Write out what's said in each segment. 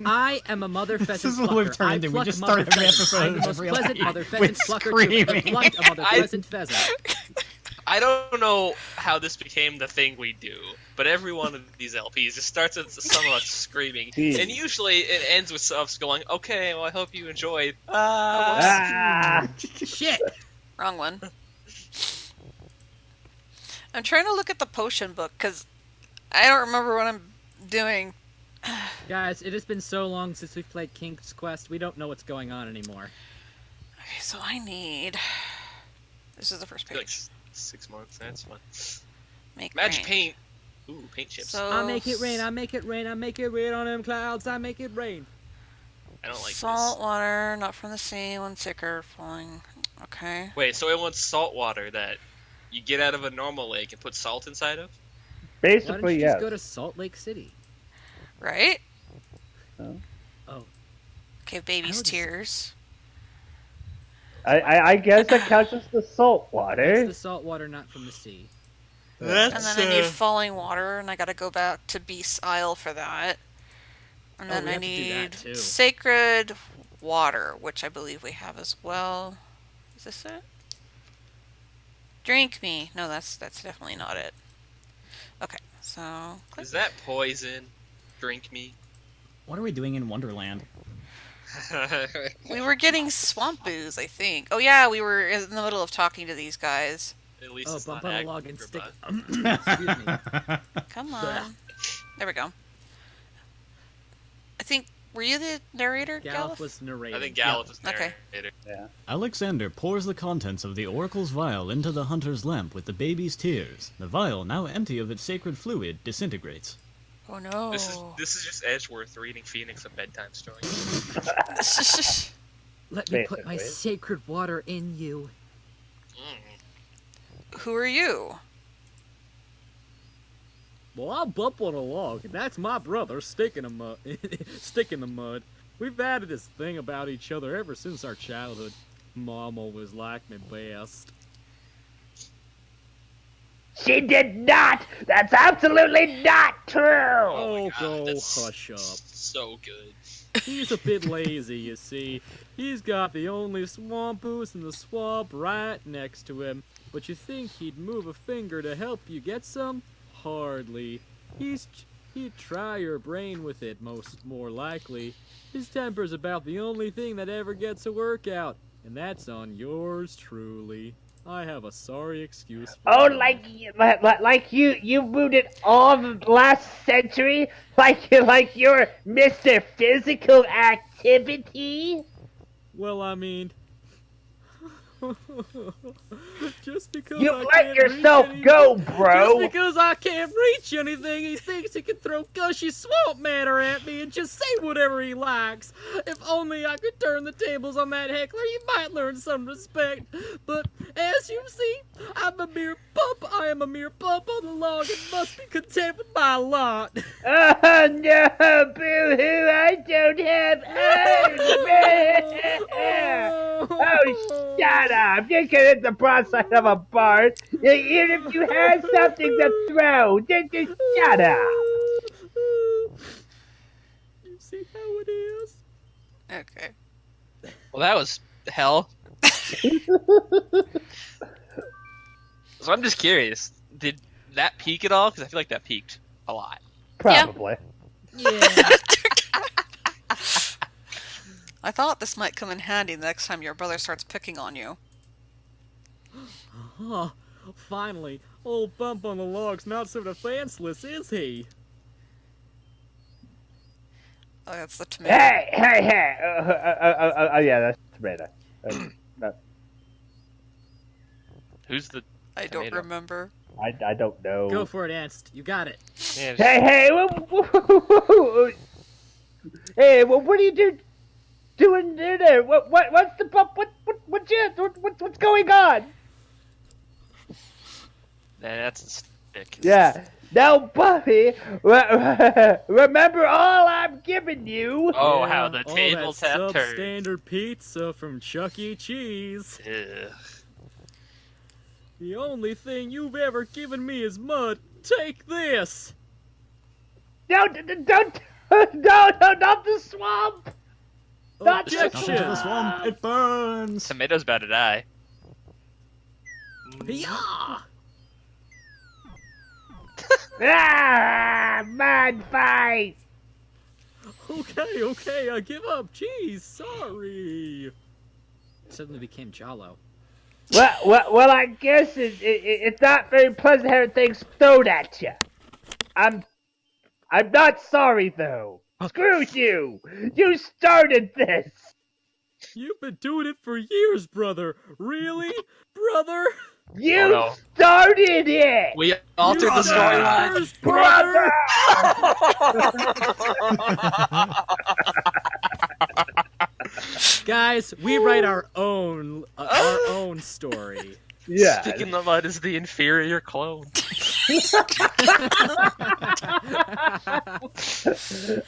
I am a mother pheasant This is what we've plucker. turned I into. We pluck just mother started every pheasants. I'm the episode most of pleasant real mother pheasant with plucker to ever screaming. plucked a mother pheasant pheasant. I don't know how this became the thing we do, but every one of these LPs just starts with some of us screaming, and usually it ends with us going, "Okay, well, I hope you enjoyed." Shit! Wrong one. I'm trying to look at the potion book, because I don't remember what I'm doing. Guys, it has been so long since we've played King's Quest, we don't know what's going on anymore. Okay, so I need... This is the first page. Like 6 months, that's fun. Make Magic rain. paint. Ooh, paint chips. So, I make it rain, I make it rain, I make it rain on them clouds, I make it rain. I don't like salt this. water, not from the sea, one thicker, falling. Okay. Wait, so it wants salt water that you get out of a normal lake and put salt inside of? Why don't Basically, you yes. just go to Salt Lake City? Right? Oh. Oh. Okay, baby's How does- tears. I guess that counts as the salt It's water. the salt water, not from the sea. And then I need falling water, and I gotta go back to Beast's Isle for that. And Oh, then we I have to do that, need too. sacred water, which I believe we have as well. Is this it? Drink me. No, that's definitely not it. Okay, so click. Is that poison? Drink me. What are we doing in Wonderland? We were getting swamp booze, I think. Oh yeah, we were in the middle of talking to these guys. At least Oh, it's bump not on a log and Agrabah. stick. Excuse me. Come on. There we go. I think, were you the narrator, Galuf Galuf? was narrating. I think Galuf was Okay. narrator. Yeah. Alexander pours the contents of the oracle's vial into the hunter's lamp with the baby's tears. The vial, now empty of its sacred fluid, disintegrates. Oh no. This is just Edgeworth reading Phoenix a bedtime story. Let me put my Basically. sacred water in you. Who are you? Well, I'll bump on a log. That's my brother, Stick in the mud. Stick in the mud. We've had this thing about each other ever since our childhood. Mom always liked me best. She did not! That's absolutely not true! Oh, God, go that's hush up. So good. He's a bit lazy, you see. He's got the only swamp booze in the swamp right next to him. But you think he'd move a finger to help you get some? Hardly. He'd try your brain with it, more likely. His temper's about the only thing that ever gets a workout, and that's on yours truly. I have a sorry excuse for Oh, that. like you moved it all last century? Like you're Mr. Physical Activity? Well, I mean... just because You I let can't yourself reach go, anything- bro! Just because I can't reach anything, he thinks he can throw gushy swamp matter at me and just say whatever he likes. If only I could turn the tables on that heckler, you might learn some respect. But as you see, I'm a mere bump. I am a mere bump on the log and must be content with my lot. Oh no, boo-hoo, I don't have arms! Oh, shut up! You can hit the broadside of a barn, even if you had something to throw! Just shut up! You see how it is? Okay. Well, that was hell. So I'm just curious, did that peak at all? Because I feel like that peaked a lot. Probably. Yeah. I thought this might come in handy the next time your brother starts picking on you. Oh, finally, old Bump on the Log's not so defenseless, is he? Oh, that's the tomato. Hey! Oh, yeah, that's tomato. No, Who's the... I don't tomato. remember. I don't know. Go for it, Anst. You got it. Man, Hey! Hey, well, what are you doing there? What's the bump? What's going on? that's a stick. Yeah. Now, Buffy, remember all I'm giving you. Oh, how the all tables that have turned. substandard pizza from Chuck E. Cheese. Ugh. The only thing you've ever given me is mud. Take this! Don't, not the swamp! Not the Jump into the Objection! swamp, it burns! Tomato's about to die. Yeah! Mud fight! Okay, I give up. Jeez, sorry. Suddenly became Jalo. Well, I guess it's not very pleasant having things thrown at you. I'm not sorry though. Screw you! You started this. You've been doing it for years, brother. Really? Brother? You Oh, no. started it. We altered the storyline. Years, brother! Guys, we write our own story. Yeah. Stick in the mud is the inferior clone.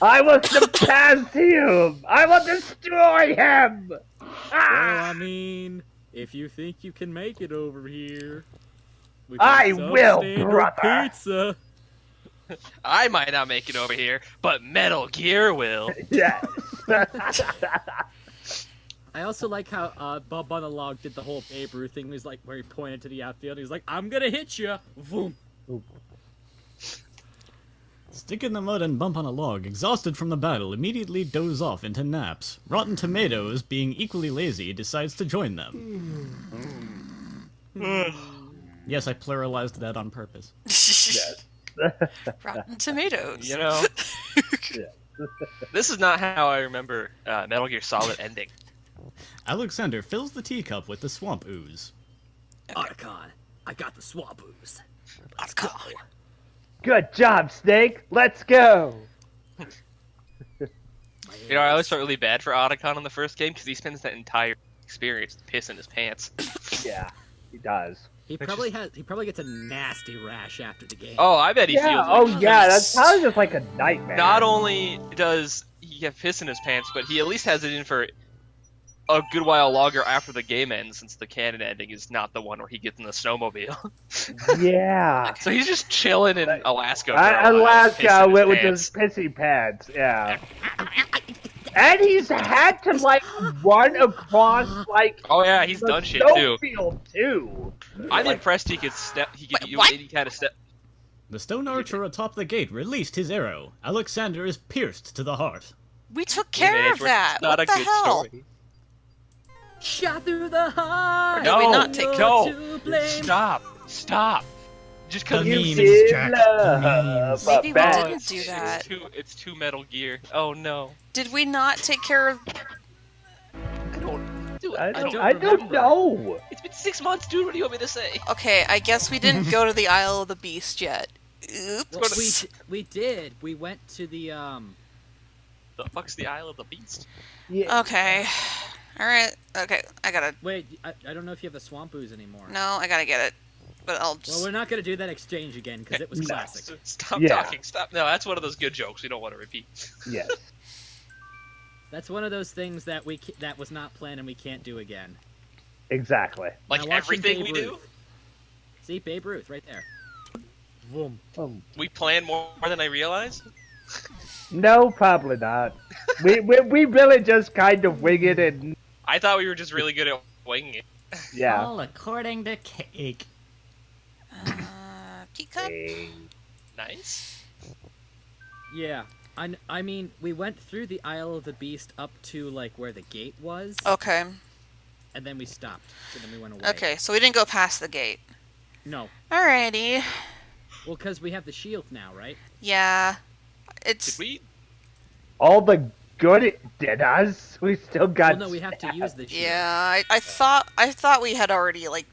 I will surpass him. I will destroy him. Well, I mean, if you think you can make it over here, we I can will, substandard brother. Pizza. I might not make it over here, but Metal Gear will. Yes. I also like how Bob on the log did the whole Babe Ruth thing. He's like, where he pointed to the outfield. He's like, I'm gonna hit you. Vroom. Stick in the mud and bump on a log, exhausted from the battle, immediately doze off into naps. Rotten Tomatoes, being equally lazy, decides to join them. Yes, I pluralized that on purpose. Rotten Tomatoes. You know, this is not how I remember Metal Gear Solid ending. Alexander fills the teacup with the swamp ooze. Otacon, I got the swamp ooze. Let's go. Good job, Snake. Let's go. You know, I always felt really bad for Otacon in the first game because he spends that entire experience pissing his pants. Yeah, he does. He probably gets a nasty rash after the game. Oh, I bet he feels Yeah. it. Oh yeah, that's probably just like a nightmare. Not only does he have piss in his pants, but he at least has it in for a good while longer after the game ends, since the canon ending is not the one where he gets in the snowmobile. Yeah. So he's just chilling in Alaska. Alaska with his pissy pants. Yeah. And he's had to like run across like. Oh yeah, he's the done shit too. snowfield too. I'm impressed he could step. He could Wait, do what? any kind of step. The stone archer atop the gate released his arrow. Alexander is pierced to the heart. We took care of that. Not What a the good hell? story. Shot through the heart. No, Did we not take no, to blame. stop. Just because The you memes, in Jack. love, Maybe we but didn't do that. It's too Metal Gear. Oh no. Did we not take care of? I don't do it. I don't don't remember. know. It's been 6 months, dude. What do you want me to say? Okay, I guess we didn't go to the Isle of the Beast yet. Oops. Well, we did. We went to the The fuck's the Isle of the Beast? Yeah. Okay. All right. Okay, I gotta. Wait, I don't know if you have the swamp ooze anymore. No, I gotta get it. But I'll Well, just. we're not gonna do that exchange again because it was No. classic. Stop Yeah. talking. Stop. No, that's one of those good jokes we don't want to repeat. Yes. That's one of those things that that was not planned and we can't do again. Exactly. Like Now watching everything Babe we do, Ruth. See, Babe Ruth right there. Vroom. we plan more than I realize. No, probably not. we really just kind of wing it and I thought we were just really good at winging it. yeah. All according to cake. Teacup. Nice. Yeah. I mean, we went through the Isle of the Beast up to like where the gate was, Okay. and then we stopped. So then we went away. Okay, so we didn't go past the gate. No. Alrighty. Well, because we have the shield now, right? Yeah. Did It's. we? All the good it did us. We still got. Well, no, we have to use the shield. Yeah, I thought we had already like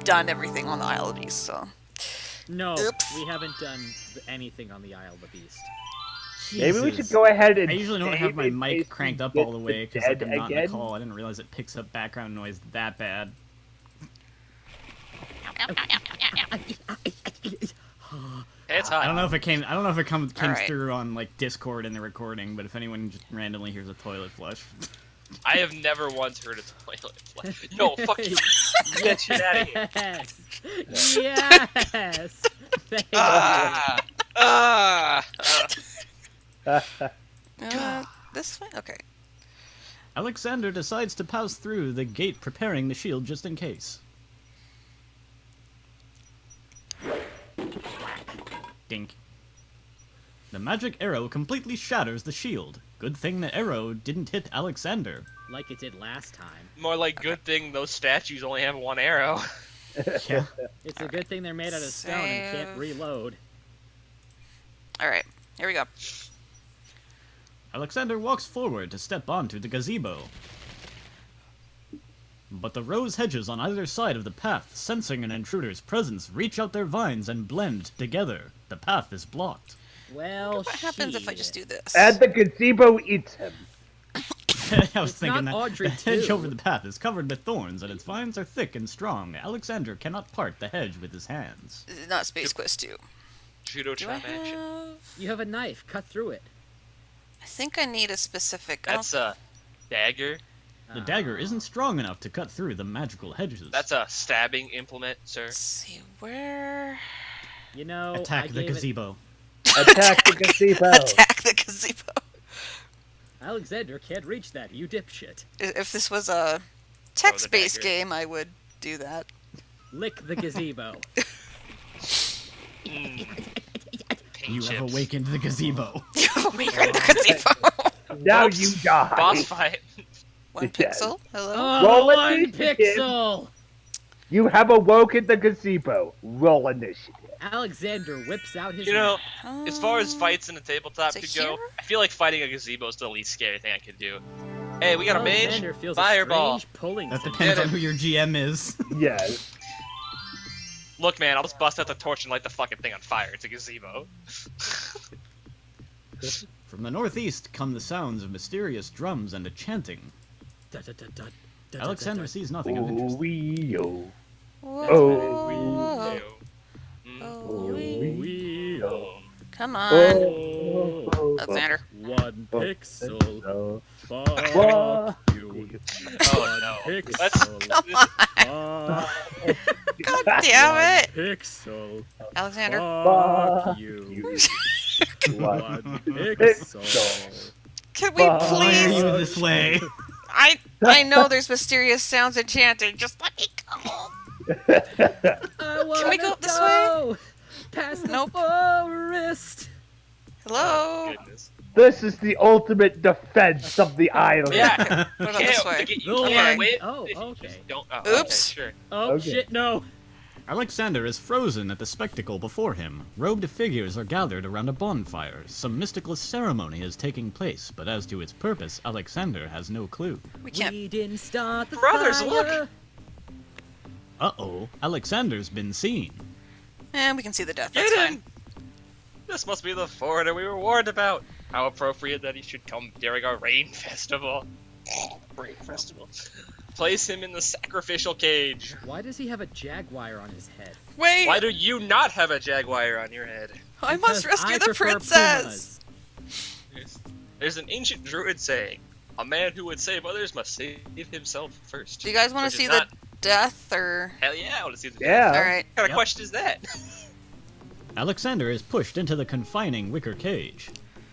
done everything on the Isle of the Beast. So. No, Oops. we haven't done anything on the Isle of the Beast. Maybe we should Jesus. go ahead and. I usually don't have my save in mic case cranked we up get all the way the because like, dead I'm not in again. the call. I didn't realize it picks up background noise that bad. It's I hot. don't know if it came. I don't know if it came Alright. through on like Discord in the recording, but if anyone just randomly hears a toilet flush, I have never once heard a toilet flush. No, fuck you. Get that shit out of here. Yes. Yes! Thank you. Ah! This way? Okay. Alexander decides to pass through the gate, preparing the shield just in case. Dink. The magic arrow completely shatters the shield. Good thing the arrow didn't hit Alexander. Like it did last time. More like good thing those statues only have one arrow. Yeah. It's a good thing they're made out of stone and can't Save. reload. Alright, here we go. Alexander walks forward to step onto the gazebo. But the rose hedges on either side of the path, sensing an intruder's presence, reach out their vines and blend together. The path is blocked. Well, What happens if I just shit. do this? And the gazebo eats him. I was It's thinking not that Audrey the hedge 2. over the path is covered with thorns, and its vines are thick and strong. Alexander cannot part the hedge with his hands. This is not Space Quest 2. Judo Do I chop action. have... You have a knife. Cut through it. I think I need a specific... I That's a dagger. The dagger isn't strong enough to cut through the magical hedges. That's a stabbing implement, sir. Let's see, where... You know, Attack I the gave it- gazebo. Attack the gazebo. Attack the gazebo. Alexander can't reach that, you dipshit. If this was a text-based dagger. game, I would do that. Lick the gazebo. Paint You have chips. awakened the gazebo. We got the gazebo. Now Oops. you die. Boss fight. 1 Yes. pixel. Hello. Oh, Roll 1 initiative. pixel! You have awoken the gazebo. Roll initiative. Alexander whips out his You know, knife. as far as fights in the tabletop Is it could go, here? I feel like fighting a gazebo is the least scary thing I could do. Hey, we got a mage. Alexander feels Fireball. a strange pulling That sensation. depends Get on him. who your GM is. Yes. Look, man, I'll just bust out the torch and light the fucking thing on fire. It's a gazebo. From the northeast come the sounds of mysterious drums and a chanting. Dun, dun, dun, dun, dun, dun, Alexander dun, sees nothing of interest. Wee-oh. Whoa. Oh. Mm. Oh, dun. Oh, Come on. Oh. Alexander. 1 pixel. Oh. Fuck you. Oh no. Pixel. Let's. Fuck God damn it. pixel. Alexander. Fuck you. 1 pixel. Can we Why are Why are please? you this way? I know there's mysterious sounds and chanting. Just let me go. Can we go this way? Past the Nope. forest. Hello. Goodness. This is the ultimate defense of the island. Yeah. What about this way? You No can't way. win Oh, if you okay. just don't. Oh, Oops. Okay, sure. Oh Okay. shit, no. Alexander is frozen at the spectacle before him. Robed figures are gathered around a bonfire. Some mystical ceremony is taking place, but as to its purpose, Alexander has no clue. We can't. We didn't start the Brothers, fire. look. Uh-oh, Alexander's been seen. And we can see the death. Get That's in! fine. This must be the foreigner we were warned about. How appropriate that he should come during our rain festival. Rain festival. Place him in the sacrificial cage. Why does he have a jaguar on his head? Wait. Why do you not have a jaguar on your head? I must Because rescue I the prefer princess. pumas. There's an ancient druid saying, a man who would save others must save himself first. Do you guys want Which to is see not- the death or? Hell yeah, I want to see the Yeah. All right. What kind of Yep. question is that? Alexander is pushed into the confining wicker cage.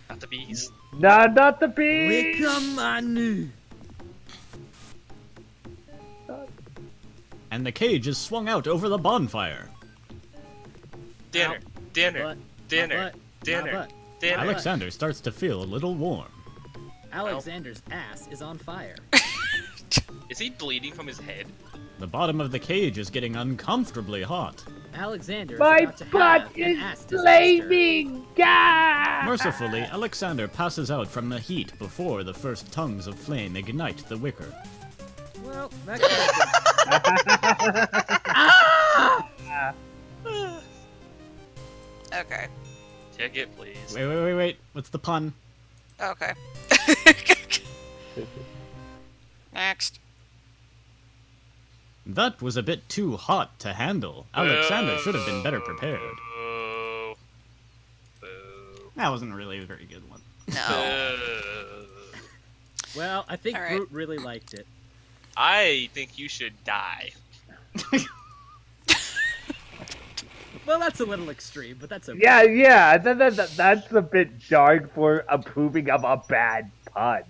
Not the bees. Nah, not the bees. Wickamanu. And the cage is swung out over the bonfire. Dinner, dinner, Butt, dinner, butt, dinner, butt. dinner. Alexander starts to feel a little warm. Alexander's ass is on fire. Is he bleeding from his head? The bottom of the cage is getting uncomfortably hot. Alexander is My about to butt have an is ass disaster. flaming. God. Mercifully, Alexander passes out from the heat before the first tongues of flame ignite the wicker. Well, that could have Okay. Ticket, please. Wait. What's the pun? Okay. Next. That was a bit too hot to handle. Alexander should have been better prepared. Boo. Boo. That wasn't really a very good one. No. Boo. Well, I think All right. Groot really liked it. I think you should die. Well, that's a little extreme, but that's okay. Yeah. That's a bit dark for approving of a bad pun.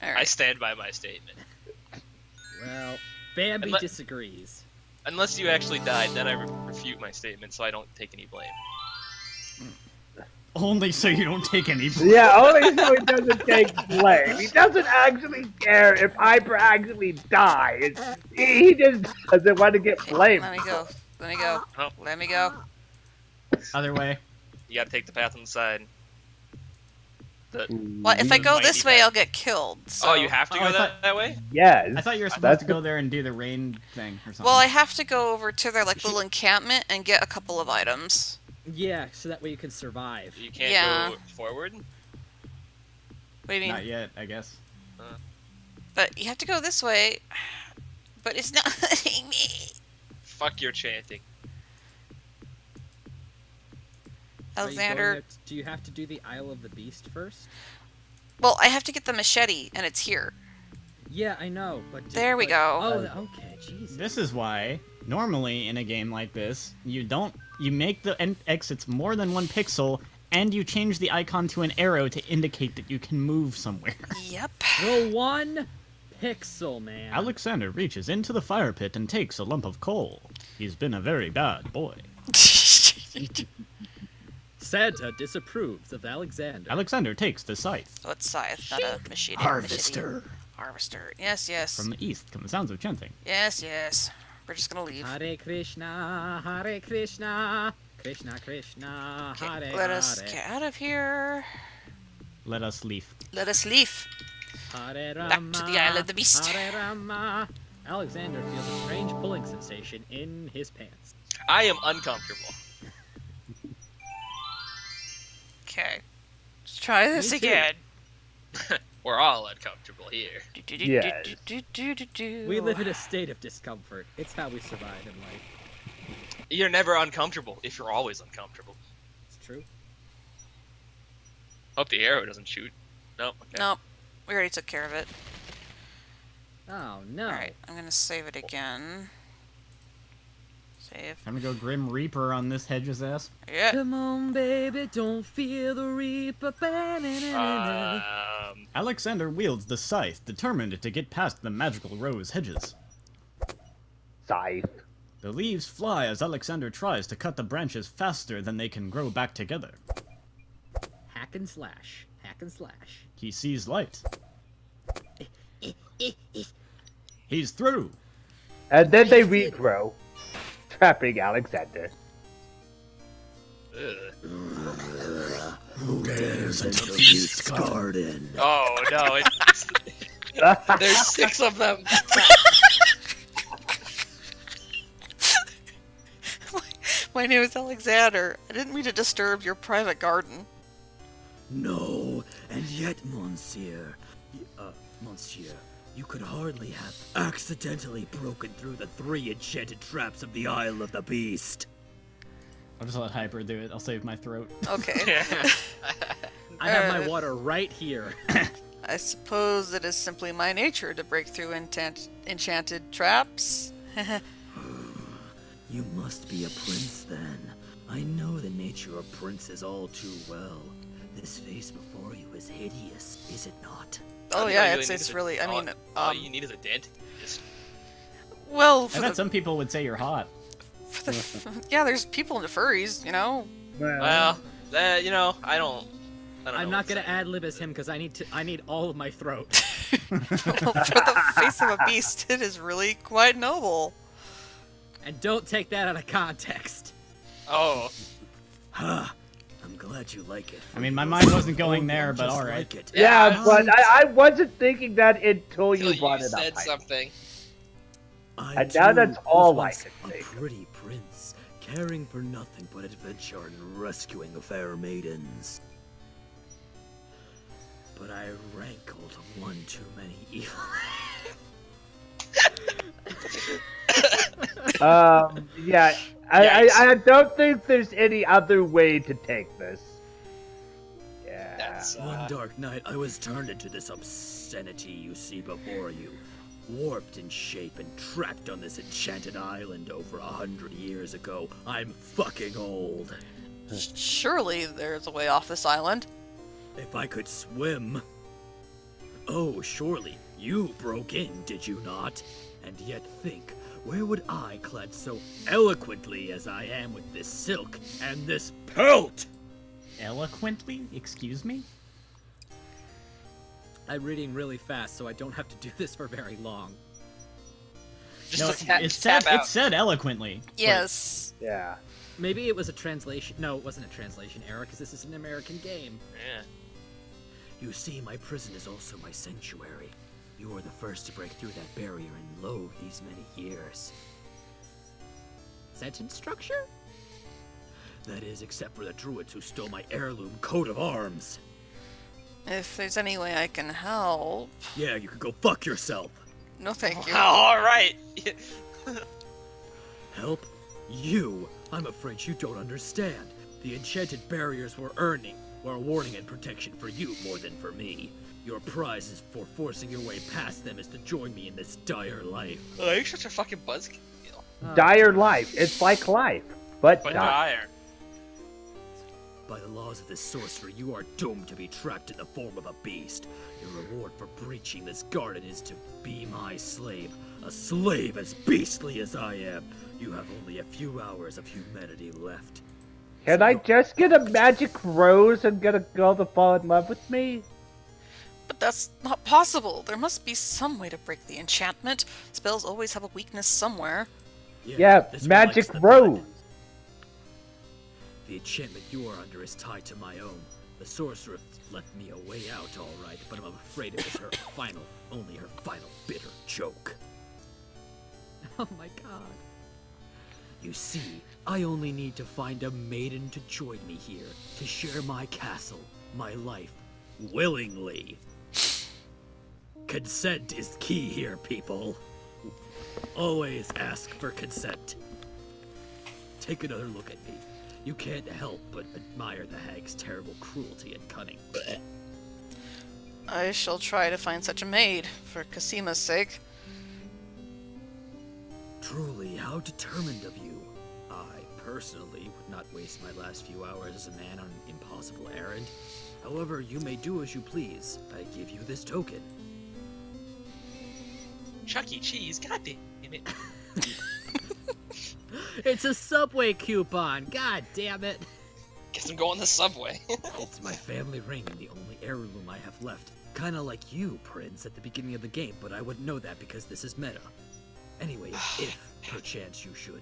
All I right. stand by my statement. Well, Bambi Unle- disagrees. Unless you actually died, then I refute my statement, so I don't take any blame. Only so you don't take any blame. Yeah, only so he doesn't take blame. He doesn't actually care if Hyper actually dies. He just doesn't want to get Okay, blamed. let me go. Let me go. Oh. Let me go. Other way. You gotta take the path on the side. Well, if I go Mighty this way, path. I'll get killed. So. Oh, you have to Oh, go I that, thought- that way? Yes. I thought you were supposed That's to go there and do the rain thing or something. Well, I have to go over to their like little encampment and get a couple of items. Yeah, so that way you can survive. You can't Yeah. go forward? What do you mean? Not yet, I guess. But you have to go this way. But it's not letting me. Fuck your chanting. Are you going Alexander. there do you have to do the Isle of the Beast first? Well, I have to get the machete, and it's here. Yeah, I know, but... There we but- go. Oh, okay, Jesus. This is why, normally in a game like this, you make the exits more than 1 pixel, and you change the icon to an arrow to indicate that you can move somewhere. Yep. The 1 pixel, man. Alexander reaches into the fire pit and takes a lump of coal. He's been a very bad boy. Santa disapproves of Alexander. Alexander takes the scythe. So it's scythe, not a machete. Harvester. Harvester. Yes, yes. From the east come the sounds of chanting. Yes, yes. We're just gonna leave. Hare Krishna, Hare Krishna, Krishna Krishna, Okay, Hare let us Hare. get out of here. Let us leave. Let us leave. Hare Back to the Isle of the Beast. Hare Rama. Alexander feels a strange pulling sensation in his pants. I am uncomfortable. Okay. Let's try this Me too. again. We're all uncomfortable here. Yes. We live in a state of discomfort. It's how we survive in life. You're never uncomfortable if you're always uncomfortable. It's true. Hope the arrow doesn't shoot. No. Okay. Nope. We already took care of it. Oh, no. Alright, I'm gonna save it again. Save. I'm gonna go Grim Reaper on this hedge's ass. Yeah. Come on, baby, don't fear the reaper. Alexander wields the scythe, determined to get past the magical rose hedges. Scythe. The leaves fly as Alexander tries to cut the branches faster than they can grow back together. Hack and slash. Hack and slash. He sees light. He's through. And then they regrow, trapping Alexander. Ugh. Dares enter the beast's garden. Oh no! There's 6 of them. My name is Alexander. I didn't mean to disturb your private garden. No, and yet, Monsieur, Monsieur, you could hardly have accidentally broken through the 3 enchanted traps of the Isle of the Beast. I'll just let Hyper do it. I'll save my throat. Okay. I have my water right here. I suppose it is simply my nature to break through enchanted traps. You must be a prince then. I know the nature of princes all too well. This face before you is hideous, is it not? Oh All you yeah, really it's need is a- really. I mean, all you need is a dentist. well, I for bet the, some people would say you're hot. for the yeah, there's people into furries, you know. Well, you know, I don't I'm know not what to gonna say. ad lib as him because I need all of my throat. Well, for the face of a beast, it is really quite noble. And don't take that out of context. Oh, Ha! I'm glad you like it. I mean, my mind wasn't going there, but Just alright. like it. Yeah, Yeah, but I wasn't thinking that until until you brought you it up. said Hype. something. I And now too that's all was I once can a think. pretty prince, caring for nothing but adventure and rescuing fair maidens. But I rankled one too many evil. Yeah, Yikes. I don't think there's any other way to take this. Yeah. That's One dark night, I was turned into this obscenity you see before you. Warped in shape and trapped on this enchanted island over 100 years ago. I'm fucking old. Surely there's a way off this island. If I could swim. Oh, surely you broke in, did you not? And yet think, where would I, clad so eloquently as I am with this silk and this pelt? Eloquently? Excuse me? I'm reading really fast, so I don't have to do this for very long. Just No, a tap it out. said eloquently. Yes. Yeah. Maybe it was a translation. No, it wasn't a translation error, because this is an American game. Yeah. You see, my prison is also my sanctuary. You were the first to break through that barrier in lo these many years. Sentence structure? That is, except for the druids who stole my heirloom coat of arms. If there's any way I can help. Yeah, you could go fuck yourself. No, thank you. Oh, all right. Help? You? I'm afraid you don't understand. The enchanted barriers were a warning and protection for you more than for me. Your prize is for forcing your way past them is to join me in this dire life. Oh, you're such a fucking buzzkill. Dire life. It's like life, but But dire. dire. By the laws of this sorcerer, you are doomed to be trapped in the form of a beast. Your reward for breaching this garden is to be my slave. A slave as beastly as I am. You have only a few hours of humanity left. Can I just get a magic rose and get a girl to fall in love with me? But that's not possible. There must be some way to break the enchantment. Spells always have a weakness somewhere. Yeah, this one magic likes the rose. blood. The enchantment you are under is tied to my own. The sorcerer left me a way out, all right, but I'm afraid it was her only her final bitter joke. Oh my god. You see, I only need to find a maiden to join me here, to share my castle, my life, willingly. Consent is key here, people. Always ask for consent. Take another look at me. You can't help but admire the hag's terrible cruelty and cunning. I shall try to find such a maid, for Casima's sake. Truly, how determined of you. I, personally, would not waste my last few hours as a man on an impossible errand. However, you may do as you please. I give you this token. Chuck E. Cheese, god damn it. It's a Subway coupon. God damn it. Guess I'm going the subway. It's my family ring and the only heirloom I have left. Kinda like you, Prince, at the beginning of the game, but I wouldn't know that because this is meta. Anyway, if perchance you should.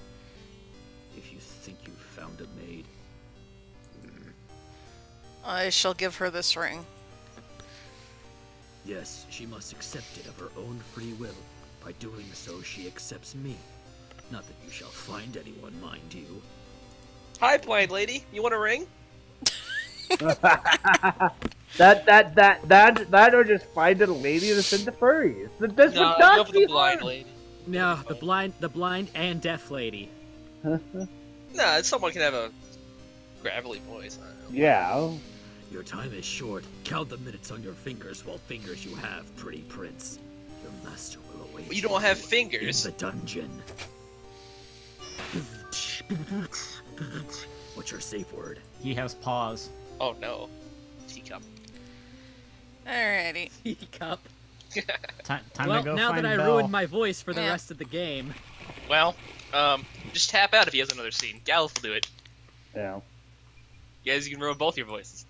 If you think you've found a maid. I shall give her this ring. Yes, she must accept it of her own free will. By doing so, she accepts me. Not that you shall find anyone, mind you. Hi, blind lady. You want a ring? That or just find a lady that's into furries. This No, would go not for be the blind hard. lady. No, the blind and deaf lady. No, someone can have a gravelly voice. I don't know. Yeah. Your time is short. Count the minutes on your fingers while fingers you have, pretty prince. Your master will await You don't have in fingers. the dungeon. What's your safe word? He has paws. Oh no. Teacup. Alrighty. Teacup. Time Well, to go now find that I Belle. ruined my voice for the Yeah. rest of the game. Well, just tap out if he has another scene. Galuf will do it. Yeah. You guys can ruin both your voices.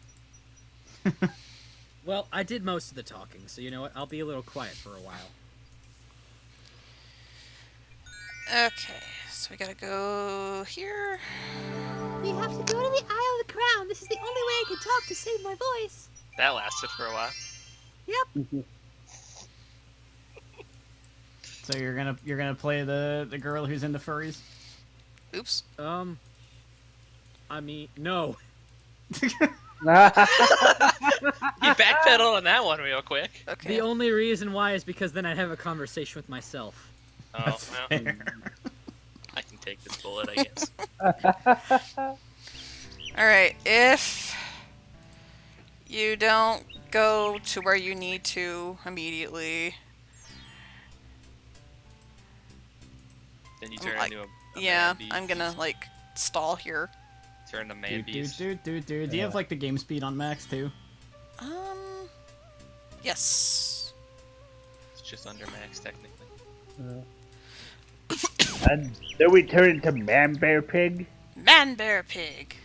Well, I did most of the talking, so you know what? I'll be a little quiet for a while. Okay, so we gotta go here. We have to go to the Isle of the Crown. This is the only way I can talk to save my voice. That lasted for a while. So you're gonna play the girl who's into furries? Oops. I mean, no. You backpedaled on that one real quick. Okay. The only reason why is because then I'd have a conversation with myself. Oh, That's well, fair. I can take this bullet, I guess. Alright, if you don't go to where you need to immediately, Then you turn Like, into a yeah, man beast. I'm gonna like stall here. Turn to man beast. Do you have like the game speed on max too? Yes. It's just under max technically. And then we turn into Man Bear Pig. Man Bear Pig.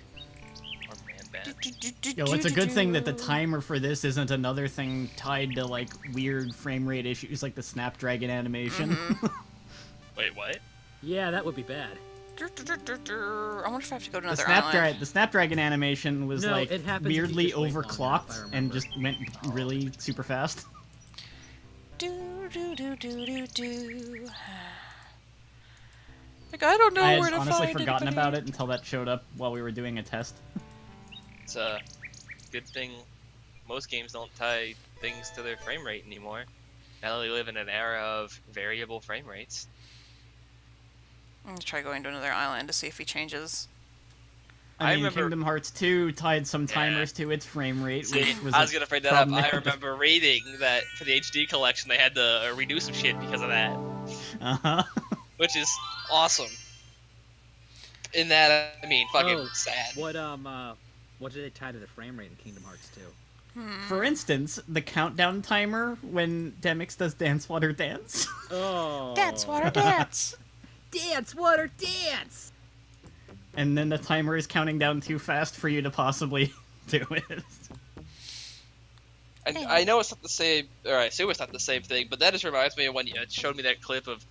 Or man bat. Yo, it's a good thing that the timer for this isn't another thing tied to like weird frame rate issues like the Snapdragon animation. Wait, what? Yeah, that would be bad. I wonder if I have to go to another island. The Snapdragon animation was No, like it happens if you weirdly just wait long enough, overclocked I and remember. just went really super fast. Like, I don't know I where had to honestly find forgotten anybody. about it until that showed up while we were doing a test. It's a good thing most games don't tie things to their frame rate anymore. Now that we live in an era of variable frame rates. I'm gonna try going to another island to see if he changes. I mean, remember- Kingdom Hearts 2 tied some Yeah. timers to its frame rate, See, which was I was gonna bring that up. I problematic. remember reading that for the HD collection they had to redo some shit because of that, Uh-huh. which is awesome. In that, I mean, fucking Oh, sad. What did they tie to the frame rate in Kingdom Hearts 2? For instance, the countdown timer when Demix does Dance Water Dance. Oh. Dance, water, dance! Dance, water, dance! And then the timer is counting down too fast for you to possibly do it. I know it's not the same, or I assume it's not the same thing, but that just reminds me of when you showed me that clip of,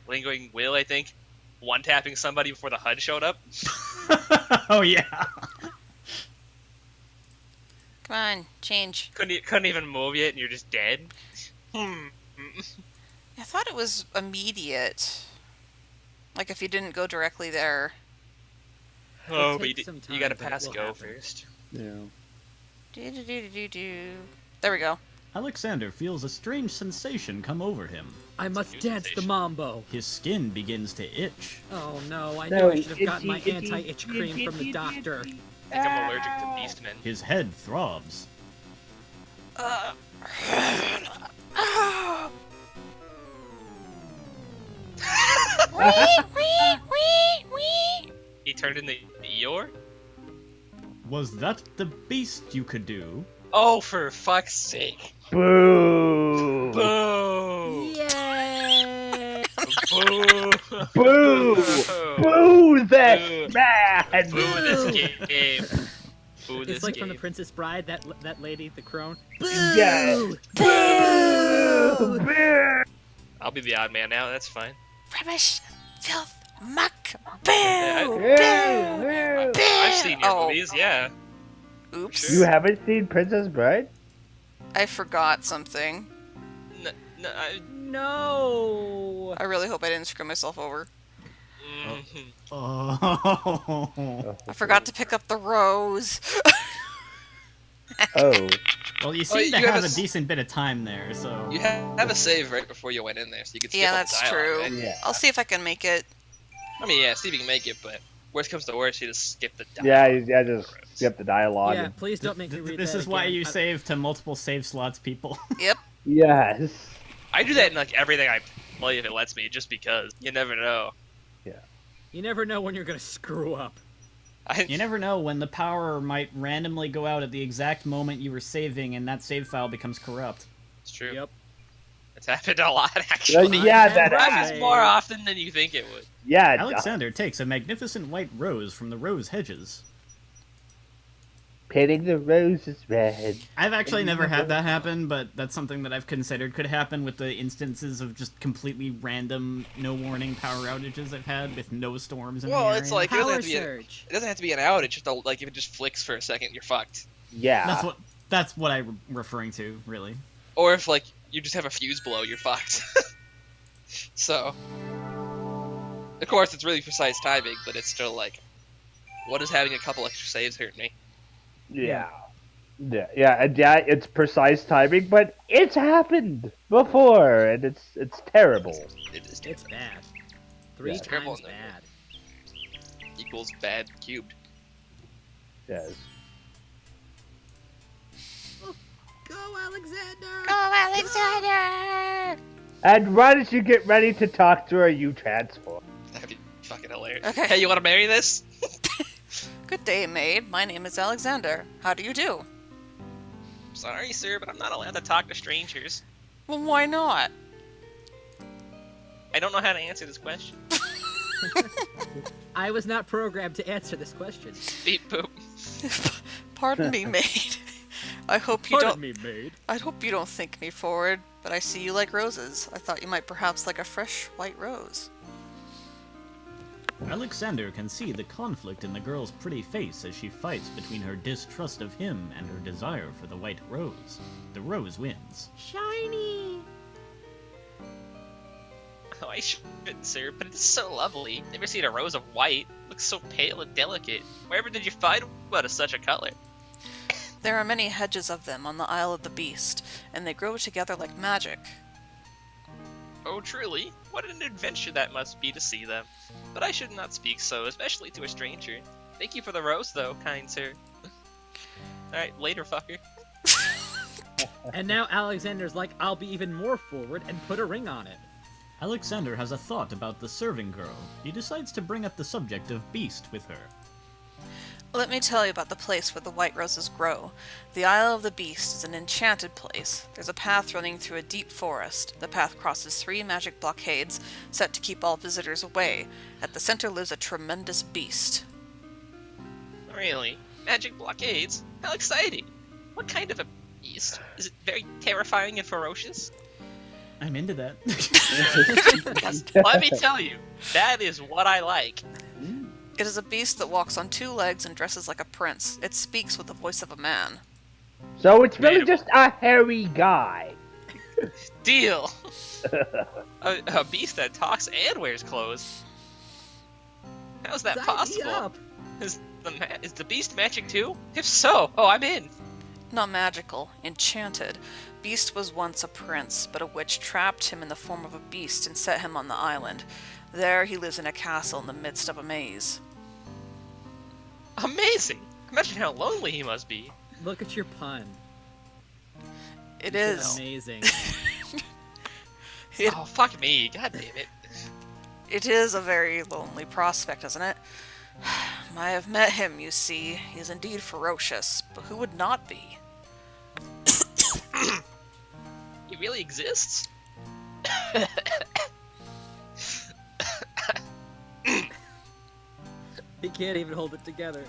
Lingering Will, I think, one-tapping somebody before the HUD showed up. Oh yeah. Come on, change. Couldn't even move yet, and you're just dead. I thought it was immediate. Like if you didn't go directly there. Oh, but take some you gotta time, but it pass will go happen. first. Yeah. There we go. Alexander feels a strange sensation come over him. I must new dance the sensation. mambo. His skin begins to itch. Oh no, I No, knew I should have gotten my itchy, anti-itch cream from the doctor. I think I'm allergic to Beastmen. His head throbs. He turned into Eeyore? Was that the beast you could do? Oh, for fuck's sake. Boo! Boo! Yay! Boo! Boo! Boo this man! Boo this game. Boo this It's like game. from The Princess Bride, that lady, the crone. Yeah. Boo! Boo! I'll be the odd man now, that's fine. Rubbish, filth, muck, boo! Yeah. I've seen your Oh. movies, yeah. Oops. You haven't seen Princess Bride? I forgot something. No! I really hope I didn't screw myself over. Mhm. Oh. I forgot to pick up the rose. Oh. Well, you Oh, seem to you have have a a s- decent bit of time there, so... You have a save right before you went in there, so you can skip Yeah, all the that's dialogue, true. right? Yeah. I'll see if I can make it. I mean, yeah, see if you can make it, but worst comes to worst, you just skip the dialogue. Yeah, just skip the dialogue. Yeah, please don't make me read This that is why again. you save to multiple save slots, people. Yep. Yes. I do that in like everything I play if it lets me, just because. You never know. You never know when you're gonna screw up. You never know when the power might randomly go out at the exact moment you were saving and that save file becomes corrupt. It's true. Yep. It's happened a lot, actually. Yeah, that Right. happens more often than you think it would. Yeah. Alexander takes a magnificent white rose from the rose hedges. Painting the roses red. I've actually never had that happen, but that's something that I've considered could happen with the instances of just completely random, no warning power outages I've had with no storms in Well, the it's area. like it doesn't, Power have to be surge. it doesn't have to be an outage. Just like if it just flicks for a second, you're fucked. Yeah. That's what I'm referring to, really. Or if like you just have a fuse blow, you're fucked. So, of course, it's really precise timing, but it's still like, what does having a couple extra saves hurt me? Yeah. Yeah, it's precise timing, but it's happened before, and it's terrible. It is It's bad. Three Yeah. Terrible times in there. bad. equals bad cubed. Yes. Go, Alexander! Go, Alexander! And why don't you get ready to talk to her, you transform? That'd be fucking hilarious. Okay. Hey, you want to marry this? Good day, maid. My name is Alexander. How do you do? Sorry, sir, but I'm not allowed to talk to strangers. Well, why not? I don't know how to answer this question. I was not programmed to answer this question. Beep boop. Pardon me, maid. I hope you Pardon don't. me, maid. I hope you don't think me forward, but I see you like roses. I thought you might perhaps like a fresh white rose. Alexander can see the conflict in the girl's pretty face as she fights between her distrust of him and her desire for the white rose. The rose wins. Shiny. Oh, I shouldn't, sir, but it's so lovely. Never seen a rose of white. Looks so pale and delicate. Wherever did you find one of such a color? There are many hedges of them on the Isle of the Beast, and they grow together like magic. Oh, truly? What an adventure that must be to see them. But I should not speak so, especially to a stranger. Thank you for the rose, though, kind sir. Alright, later, fucker. And now Alexander's like, I'll be even more forward and put a ring on it. Alexander has a thought about the serving girl. He decides to bring up the subject of Beast with her. Let me tell you about the place where the white roses grow. The Isle of the Beast is an enchanted place. There's a path running through a deep forest. The path crosses 3 magic blockades, set to keep all visitors away. At the center lives a tremendous beast. Really? Magic blockades? How exciting! What kind of a beast? Is it very terrifying and ferocious? I'm into that. Let me tell you, that is what I like. It is a beast that walks on 2 legs and dresses like a prince. It speaks with the voice of a man. So it's really just a hairy guy. Deal! a beast that talks and wears clothes. How's that Sign me possible? up. Is the beast magic too? If so, oh, I'm in. Not magical, enchanted. Beast was once a prince, but a witch trapped him in the form of a beast and set him on the island. There he lives in a castle in the midst of a maze. Amazing! Imagine how lonely he must be. Look at your pun. It It's is. amazing. It, Oh, fuck me. God damn it. it is a very lonely prospect, isn't it? I have met him, you see. He is indeed ferocious, but who would not be? He really exists? He can't even hold it together.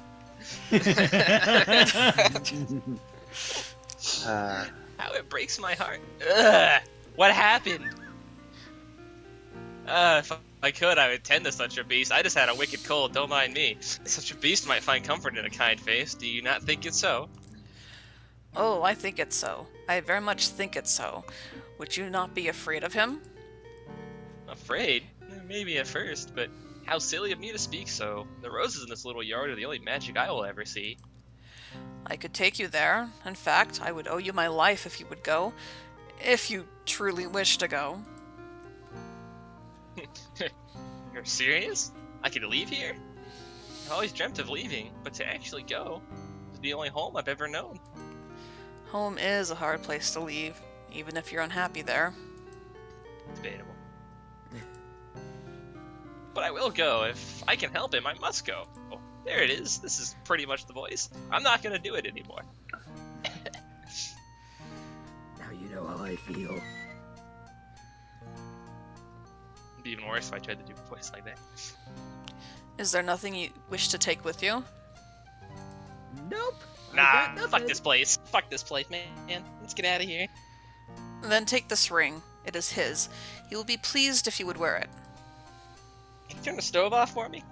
How it breaks my heart. Ugh! What happened? If I could, I would tend to such a beast. I just had a wicked cold, don't mind me. Such a beast might find comfort in a kind face. Do you not think it's so? Oh, I think it's so. I very much think it's so. Would you not be afraid of him? Afraid? Maybe at first, but how silly of me to speak so. The roses in this little yard are the only magic I will ever see. I could take you there. In fact, I would owe you my life if you would go. If you truly wish to go. You're serious? I could leave here? I've always dreamt of leaving, but to actually go is the only home I've ever known. Home is a hard place to leave, even if you're unhappy there. Debatable. But I will go. If I can help him, I must go. Oh, there it is. This is pretty much the voice. I'm not gonna do it anymore. Now you know how I feel. It'd be even worse if I tried to do a voice like that. Is there nothing you wish to take with you? Nope. I Nah, got fuck nothing. this place. Fuck this place, man. Let's get out of here. Then take this ring. It is his. He will be pleased if you would wear it. Can you turn the stove off for me?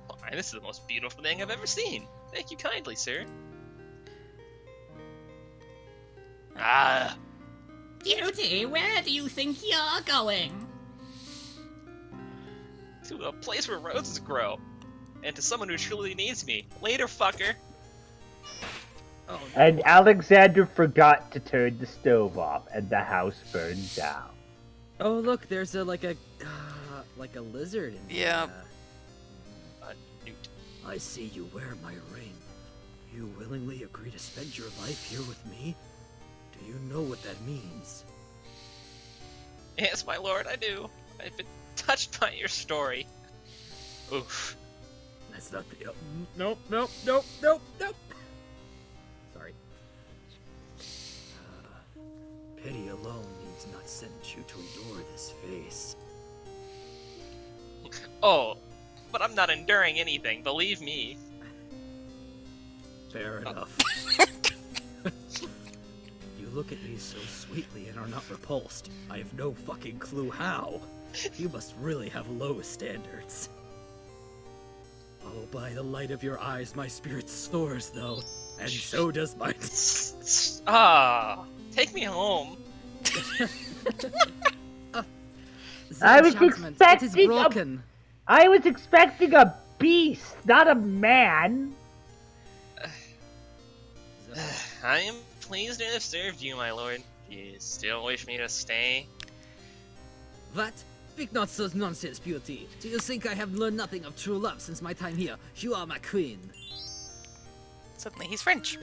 Why, this is the most beautiful thing I've ever seen. Thank you kindly, sir. Ah, Beauty, where do you think you're going? to a place where roses grow. And to someone who truly needs me. Later, fucker. Oh, And Alexander forgot to turn the stove off, and the house burned down. oh look, there's like a lizard in Yeah. there. Newt. I see you wear my ring. You willingly agree to spend your life here with me? Do you know what that means? Yes, my lord, I do. I've been touched by your story. Oof. That's not the. Nope, nope, nope, nope, nope. Sorry. Pity alone needs not send you to endure this face. Oh, but I'm not enduring anything, believe me. Fair enough. You look at me so sweetly and are not repulsed. I have no fucking clue how. You must really have low standards. Oh, by the light of your eyes, my spirit soars, though. And so does mine. Take me home. I was Enchantment, it is expecting broken. I was expecting a beast, not a man. I am pleased to have served you, my lord. You still wish me to stay? What? Speak not such nonsense, Beauty. Do you think I have learned nothing of true love since my time here? You are my queen. Suddenly he's French.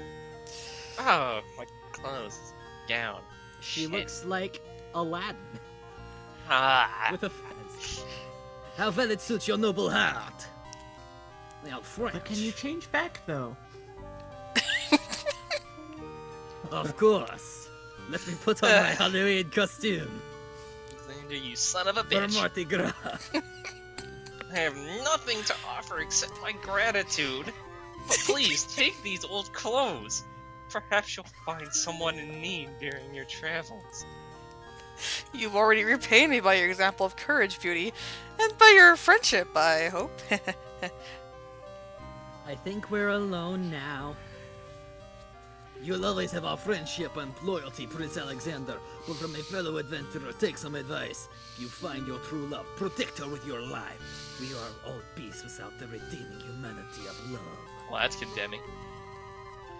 Oh, my clothes. Gown. She Shit. looks like Aladdin Ah. with a fez. How well it suits your noble heart. Now, French. But can you change back, though? Of course. Let me put on my Halloween costume. You son of a For bitch. Mardi Gras. I have nothing to offer except my gratitude. But please, take these old clothes. Perhaps you'll find someone in need during your travels. You've already repaid me by your example of courage, Beauty, and by your friendship, I hope. I think we're alone now. You'll always have our friendship and loyalty, Prince Alexander, but from a fellow adventurer, take some advice. If you find your true love, protect her with your life. We are all beasts without the redeeming humanity of love. Well, that's condemning.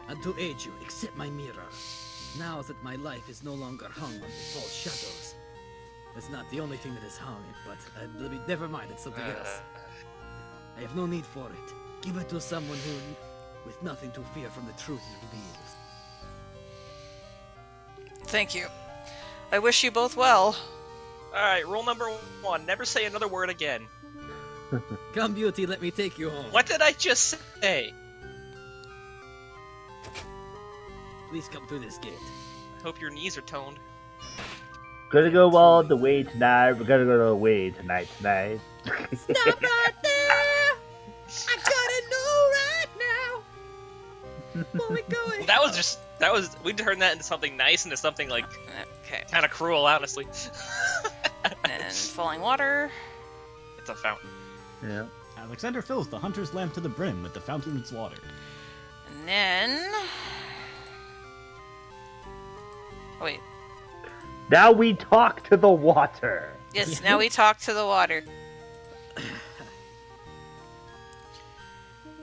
And to aid you, accept my mirror. Now that my life is no longer hung on the false shadows. That's not the only thing that is hung, but never mind, it's something else. I have no need for it. Give it to someone who, with nothing to fear from the truth it reveals. Thank you. I wish you both well. Alright, rule number 1, never say another word again. Come, Beauty, let me take you home. What did I just say? Please come through this gate. I hope your knees are toned. Gonna go all the way tonight. We're gonna go all the way tonight. Stop right there! I gotta know right now. Where we going? We turned that into something nice, into something like Okay. kind of cruel, honestly. And falling water. It's a fountain. Yeah. Alexander fills the hunter's lamp to the brim with the fountain's water. And then... Oh, wait. Now we talk to the water. Yes, now we talk to the water.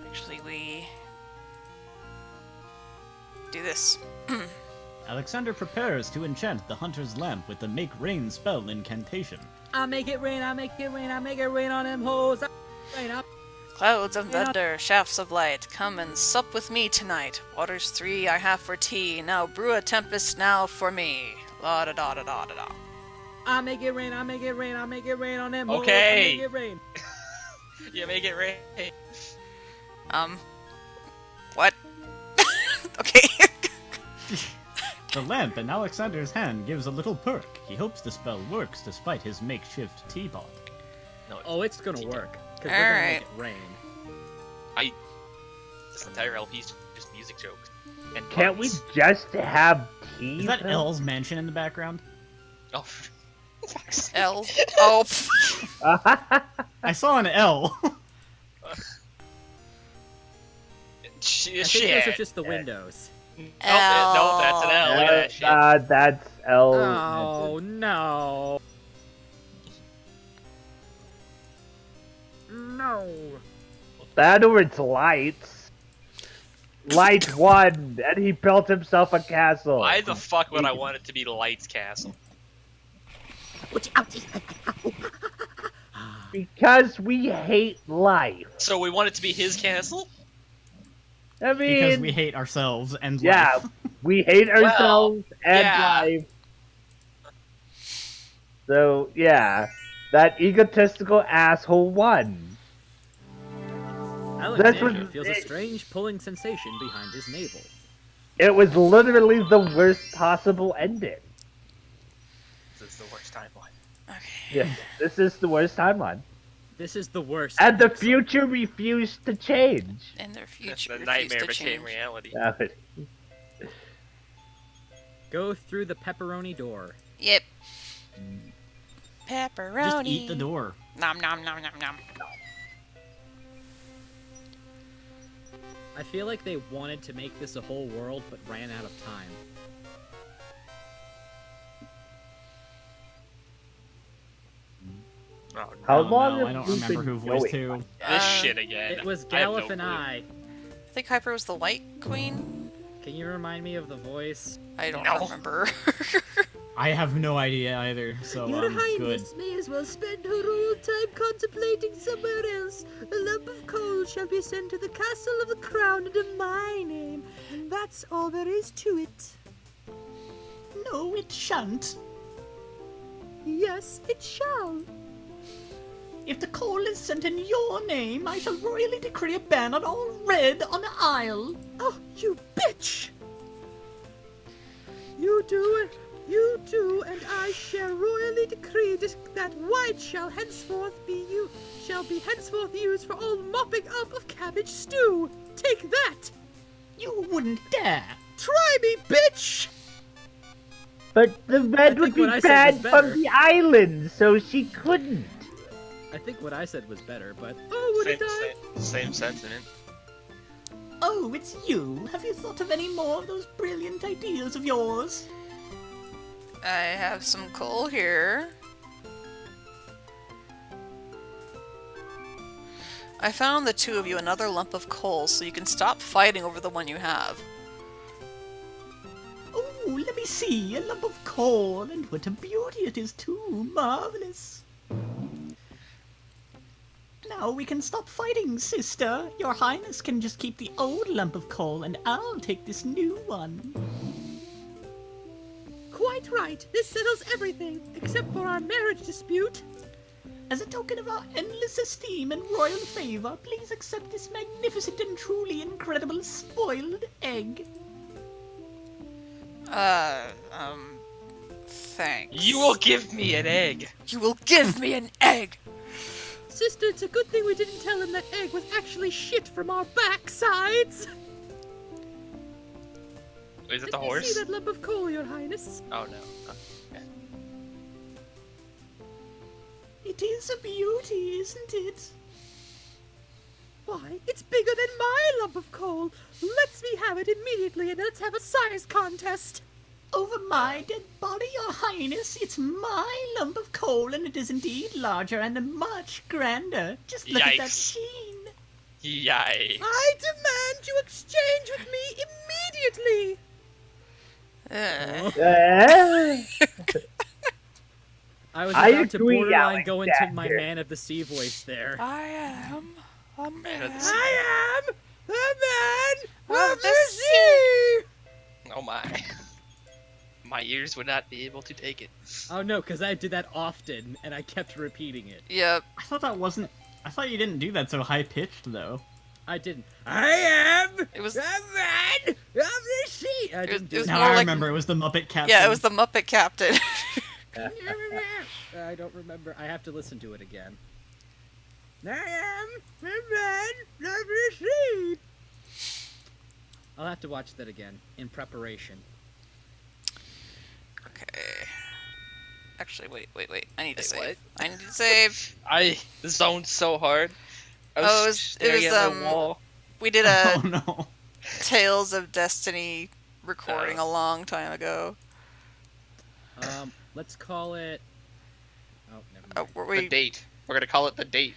Actually, we... do this. Alexander prepares to enchant the hunter's lamp with the Make Rain spell incantation. I make it rain, I make it rain, I make it rain on them hoes. Clouds of thunder, shafts of light, come and sup with me tonight. Waters 3 I have for tea, now brew a tempest now for me. La da da da da da da. I make it rain, I make it rain, I make it rain on them hoes. Okay. I make it rain. You make it rain. What? Okay. The lamp in Alexander's hand gives a little perk. He hopes the spell works despite his makeshift teapot. No, Oh, it's gonna work. Because we're gonna make it rain. this entire LP is just music jokes. And Can't we puns. just have tea? Is that though? Elle's mansion in the background? Oh, fuck's sake. L. Oh. I saw an L. I think those Shit. are just the windows. No, that's an L. Look at that shit. That's L. Oh no. No. That or it's lights. Light 1, and he built himself a castle. Why the fuck would I want it to be Light's Castle? Because we hate life. So we want it to be his castle? I mean, Because we hate ourselves and yeah, life. we hate ourselves and yeah. life. So, yeah, that egotistical asshole won. Alexander feels a strange pulling sensation behind his navel. It was literally the worst possible ending. This is the worst timeline. Okay. Yeah, this is the worst timeline. This is the worst. And the episode. future refused to change. And their future The refused nightmare to became change. reality. Go through the pepperoni door. Yep. Pepperoni. Just eat the door. Nom nom nom nom nom. I feel like they wanted to make this a whole world, but ran out of time. Oh, no. How Oh, long no, have I don't we remember been who voiced going? who. This shit again. It was I have Galuf no and clue. I. I think Hyper was the White Queen. Can you remind me of the voice? I don't No. remember. I have no idea either, so Your good. Highness may as well spend her royal time contemplating somewhere else. A lump of coal shall be sent to the castle of the crown under my name, and that's all there is to it. No, it shan't. Yes, it shall. If the coal is sent in your name, I shall royally decree a ban on all red on the Isle. Oh, you bitch! You do, and I shall royally decree that white shall henceforth be used for all mopping up of cabbage stew. Take that! You wouldn't dare. Try me, bitch! But the red would think be what I said banned was from better. the island, so she couldn't. I think what I said was better, but Oh, would Same, it die? same sentiment. Oh, it's you. Have you thought of any more of those brilliant ideas of yours? I have some coal here. I found the two of you another lump of coal, so you can stop fighting over the one you have. Oh, let me see. A lump of coal, and what a beauty it is too. Marvelous. Now we can stop fighting, sister. Your Highness can just keep the old lump of coal, and I'll take this new one. Quite right. This settles everything, except for our marriage dispute. As a token of our endless esteem and royal favor, please accept this magnificent and truly incredible spoiled egg. Thanks. You will give me an egg. You will give me an egg! Sister, it's a good thing we didn't tell him that egg was actually shit from our backsides. Is it Let the me horse? see that lump of coal, Your Highness. Oh no. It is a beauty, isn't it? Why, it's bigger than my lump of coal. Let me have it immediately, and let's have a size contest. Over my dead body, Your Highness, it's my lump of coal, and it is indeed larger and much grander. Just look at that Yikes. sheen. Yikes. I demand you exchange with me immediately. I was I about to agree, borderline go into my Alexander. Man of the Sea voice there. I am a Man of the man. sea. I am the man Of of the the sea. Oh my. My ears would not be able to take it. Oh no, because I did that often, and I kept repeating it. Yep. I thought you didn't do that so high pitched though. I didn't. I am It was- the man of the sea. I didn't do it was it. Now more I like- remember it was the Muppet Captain. Yeah, it was the Muppet Captain. I don't remember. I have to listen to it again. I am the man of the sea. I'll have to watch that again in preparation. Okay. Actually, wait. I need to Wait, save. what? I need to save. I zoned so hard. I was Oh, it was- staring it was, at the wall. We did a Oh no. Tales of Destiny recording a long time ago. Let's call it. Oh, never Oh, mind. were The we? date. We're gonna call it the date.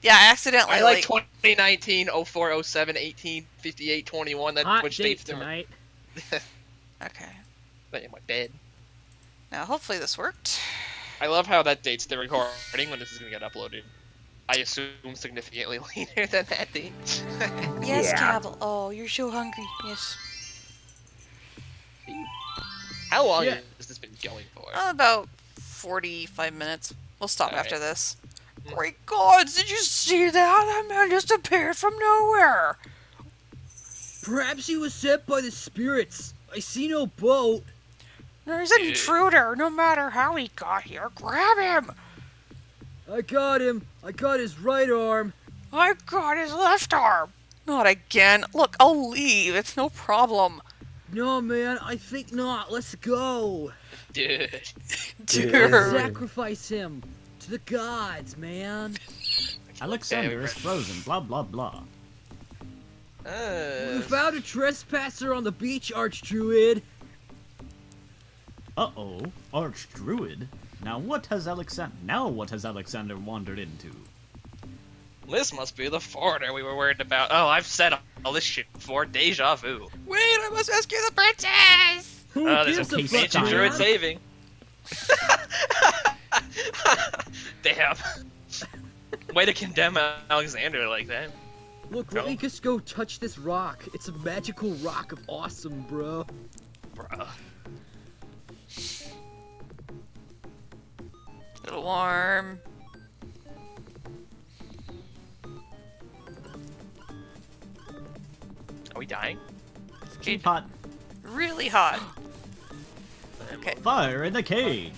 Yeah, I accidentally I like 2019, 04, 07, 18, 58, 21. That Hot which date dates tonight. Okay. in my bed. Now, hopefully this worked. I love how that date's the recording when this is gonna get uploaded. I assume significantly later than that date. Yes, Yeah. Cabell. Oh, you're so hungry. Yes. How long Yeah. has this been going for? About 45 minutes. We'll stop All after right. this. Great gods, did you see that? That man just appeared from nowhere. Perhaps he was sent by the spirits. I see no boat. There's an intruder. No matter how he got here, grab him. I got him. I got his right arm. I got his left arm. Not again. Look, I'll leave. It's no problem. No, man, I think not. Let's go. Dude. Dude. Sacrifice him to the gods, man. Alexander is frozen, blah blah blah. We found a trespasser on the beach, Archdruid. Uh-oh, Archdruid. Now what has Alexander wandered into? This must be the foreigner we were worried about. Oh, I've said all this shit before. Deja vu. Wait, I must rescue the princess. Who There's gives a a fuck, ancient man? druid saving. Damn. Way to condemn Alexander like that. Look, let me just go touch this rock. It's a magical rock of awesome, bro. Bruh. Little warm. Are we dying? Teapot. Really hot. Okay. Fire in the cage.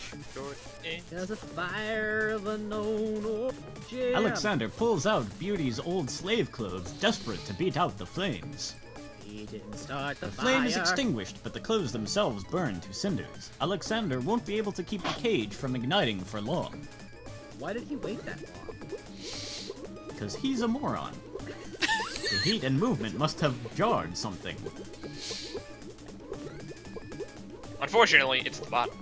There's a fire of unknown origin. Alexander pulls out Beauty's old slave clothes, desperate to beat out the flames. He didn't start the The flame is fire. extinguished, but the clothes themselves burn to cinders. Alexander won't be able to keep the cage from igniting for long, Why did he wait that long? because he's a moron. The heat and movement must have jarred something. Unfortunately, it's the bottom.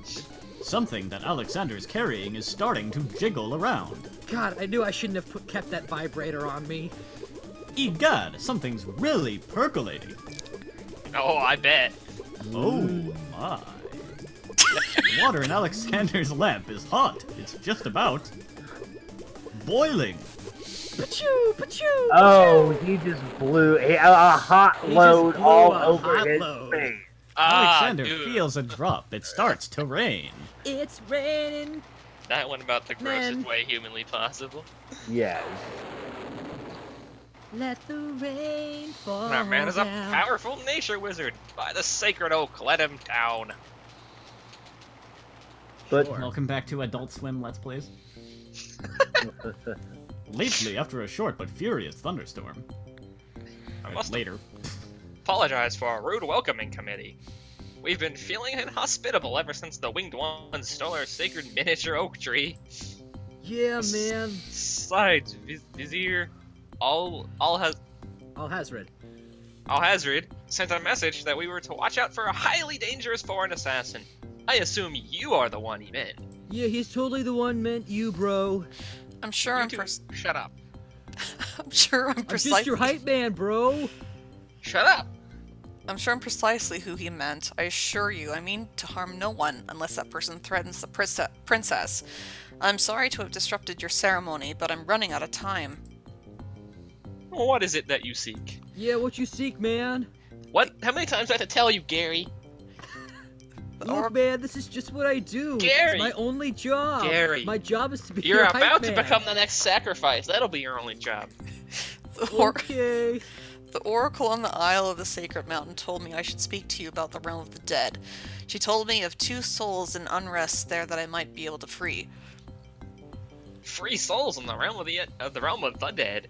Something that Alexander's carrying is starting to jiggle around. God, I knew I shouldn't have kept that vibrator on me. Egad, something's really percolating. Oh, I bet. Oh my. Water in Alexander's lamp is hot. It's just about boiling. Pachoo, pachoo. Oh, he just blew a hot He just load blew all a over hot his load. face. Alexander Dude. feels a drop. It starts to rain. It's raining. That went about the grossest Man. way humanly possible. Yes. Let the rain fall Our man is a down. powerful nature wizard. By the sacred oak, let him down. But Sure. Welcome back to Adult Swim Let's Plays. Lately, after a short but furious thunderstorm. I must Later. apologize for our rude welcoming committee. We've been feeling inhospitable ever since the winged ones stole our sacred miniature oak tree. Yeah, man. Besides, Vizier Alhazred sent a message that we were to watch out for a highly dangerous foreign assassin. I assume you are the one he meant. Yeah, he's totally the one meant you, bro. I'm sure You I'm two, pers- shut up. I'm sure I'm I'm precisely. just your hype man, bro. Shut up. I'm sure I'm precisely who he meant. I assure you, I mean to harm no one unless that person threatens the princess. I'm sorry to have disrupted your ceremony, but I'm running out of time. What is it that you seek? Yeah, what you seek, man? What? How many times do I have to tell you, Gary? Look, man, this is just what I do. Gary! It's my only job. Gary! My job is to be You're your hype about to man. become the next sacrifice. That'll be your only job. Okay. The oracle on the Isle of the Sacred Mountain told me I should speak to you about the realm of the dead. She told me of 2 souls in unrest there that I might be able to free. Free souls in the realm of the dead.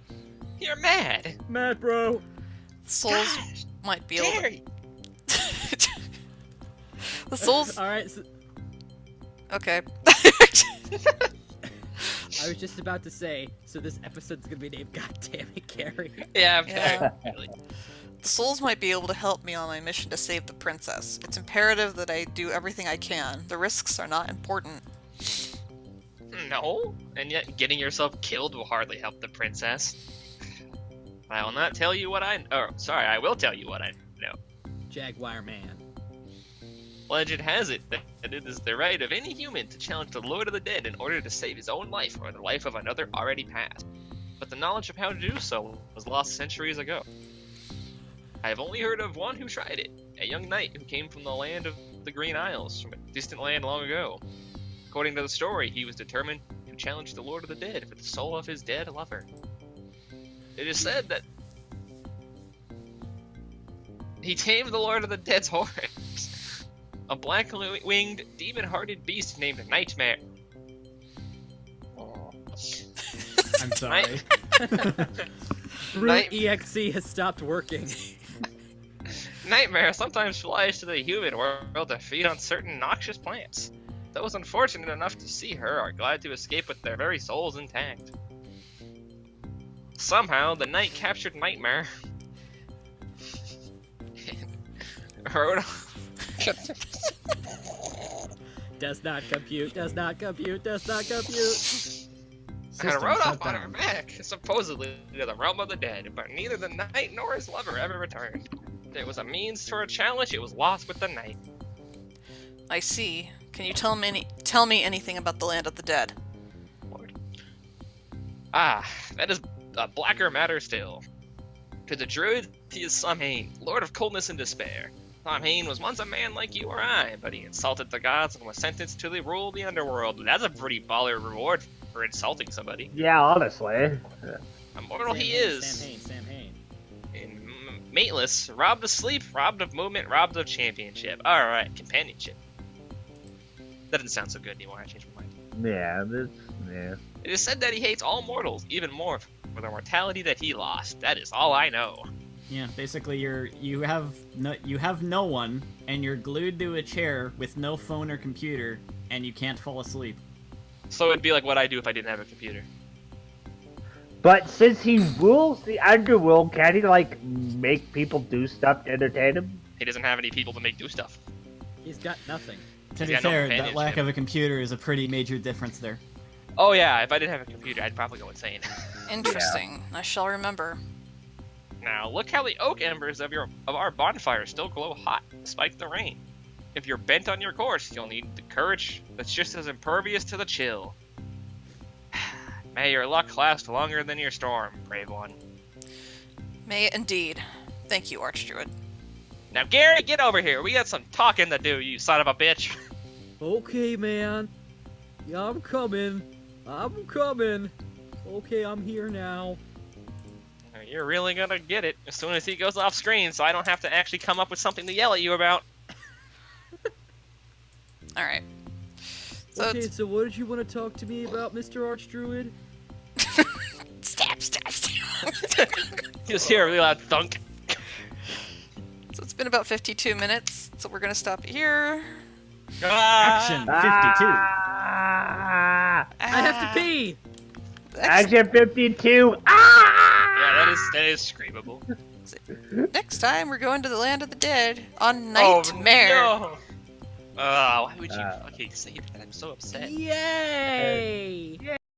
You're mad. Mad, bro. Souls Gosh, might be able to... Gary. The souls... Alright, so Okay. I was just about to say, so this episode's gonna be named God Damn It, Gary. Yeah, Yeah. Really. The souls might be able to help me on my mission to save the princess. It's imperative that I do everything I can. The risks are not important. No, and yet getting yourself killed will hardly help the princess. I will not tell you what I. Oh, sorry, I will tell you what I know. Jaguar man. Legend has it that it is the right of any human to challenge the Lord of the Dead in order to save his own life or the life of another already passed. But the knowledge of how to do so was lost centuries ago. I have only heard of one who tried it, a young knight who came from the land of the Green Isles, from a distant land long ago. According to the story, he was determined to challenge the Lord of the Dead for the soul of his dead lover. It is said that he tamed the Lord of the Dead's horse, a black-winged, demon-hearted beast named Nightmare. I'm sorry. Brute EXE has stopped working. Nightmare sometimes flies to the human world to feed on certain noxious plants. Those unfortunate enough to see her are glad to escape with their very souls intact. Somehow, the knight captured Nightmare. Rode Does not compute, does not compute, does not compute. and rode shut off on her down. back, supposedly to the realm of the dead, but neither the knight nor his lover ever returned. There was a means to her challenge, it was lost with the knight. I see. Can you tell me anything about the land of the dead? Lord. Ah, that is a blacker matter still. To the druid, he is Samhain, lord of coldness and despair. Samhain was once a man like you or I, but he insulted the gods and was sentenced to rule the underworld. That's a pretty baller reward for insulting somebody. Yeah, honestly. Immortal he is. Sam Hain. And mateless, robbed of sleep, robbed of movement, robbed of championship. Alright, companionship. That doesn't sound so good anymore, I changed my mind. Yeah. It is said that he hates all mortals, even more for the mortality that he lost. That is all I know. Yeah, basically you have no one, and you're glued to a chair with no phone or computer, and you can't fall asleep. So it'd be like what I do if I didn't have a computer. But since he rules the underworld, can't he, like, make people do stuff to entertain him? He doesn't have any people to make do stuff. He's got nothing. To be Yeah, no fair, that companionship. lack of a computer is a pretty major difference there. Oh yeah, if I didn't have a computer, I'd probably go insane. Interesting. I shall remember. Now look how the oak embers of our bonfire still glow hot despite the rain. If you're bent on your course, you'll need the courage that's just as impervious to the chill. May your luck last longer than your storm, brave one. May it indeed. Thank you, Archdruid. Now Gary, get over here. We got some talking to do, you son of a bitch. Okay, man. Yeah, I'm coming. Okay, I'm here now. You're really gonna get it as soon as he goes off screen, so I don't have to actually come up with something to yell at you about. Alright. So Okay, so what did you want to talk to me about, Mr. Archdruid? Stab. You just hear a really loud thunk. So it's been about 52 minutes, so we're gonna stop here. Action 52. Ah! I have to pee! Action 52. Yeah, Ah! that is screamable. Next time, we're going to the land of the dead on Nightmare. Oh, no. Why would you fucking say that? I'm so upset. Yay!